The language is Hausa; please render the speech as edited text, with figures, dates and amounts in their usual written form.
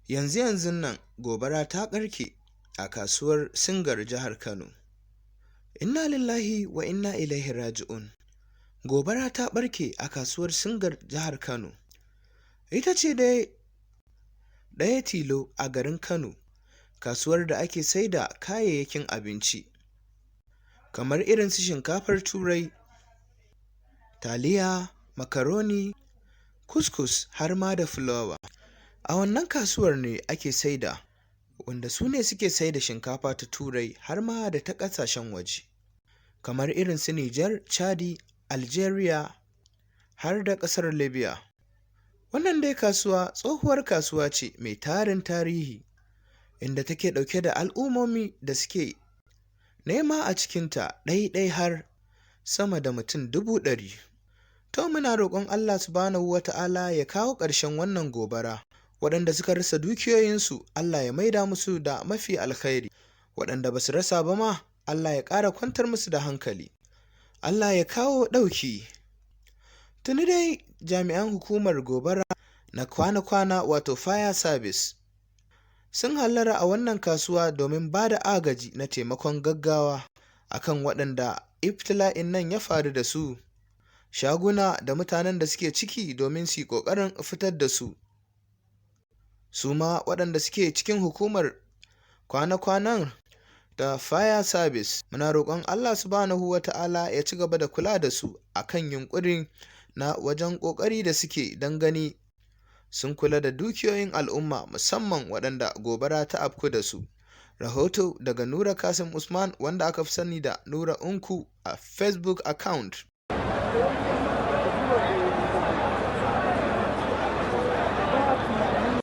Yanzu-yanzun nan gobara ta ɓarke a kasuwar Singar jihar Kano. Inna lillahi wa inna ilaihi raju'un. Gobara ta ɓarke a kasuwar Singar jihar Kano. Ita ce dai ɗaya tilo a garin Kano, kasuwar da ake saida kayayyakin abinci kamar irin su shinkafar turai, taliya, makaroni, kuskus har ma da fulawa. A wannan kasuwar ne ake saida wanda su ne suke saida shinkafa ta turai har ma da ta ƙasashen waje kamar irin su Nijar, Chadi, Algeria har da ƙasar Libya. Wannan dai kasuwa tsohuwar kasuwa ce mai tarin tarihi inda take ɗauke da al'ummomi da suke nema a cikinta ɗai-ɗai har sama da mutum 100,000. To muna roƙon Allah subhanahu wa ta'ala ya kawo ƙarshen wannan gobara. Waɗanda suka rasa dukiyoyinsu Allah ya maida musu da mafi alkhairi, waɗanda ba su rasa ba ma Allah ya ƙara kwantar musu da hankali, Allah ya kawo ɗauki. Tuni dai jami'an hukumar gobara na kwana-kwana wato fire service sun hallara a wannan kasuwa domin ba da agaji na taimakon gaggawa akan waɗanda ibtila'in nan ya faru da su, shaguna da mutanen da suke ciki domin su yi ƙoƙarin fitar da su. Su ma waɗanda suke cikin hukumar kwana-kwanan da fire service muna roƙon Allah subhanahu wa ta'ala ya ci gaba da kula da su akan yunƙurin na wajen ƙoƙari da suke don gani sun kula da dukiyoyin al'umma musamman waɗanda gobara ta afku da su. Rahoto daga Nura Kasim Usman wanda aka fi sani da Nura Unku a Facebook account.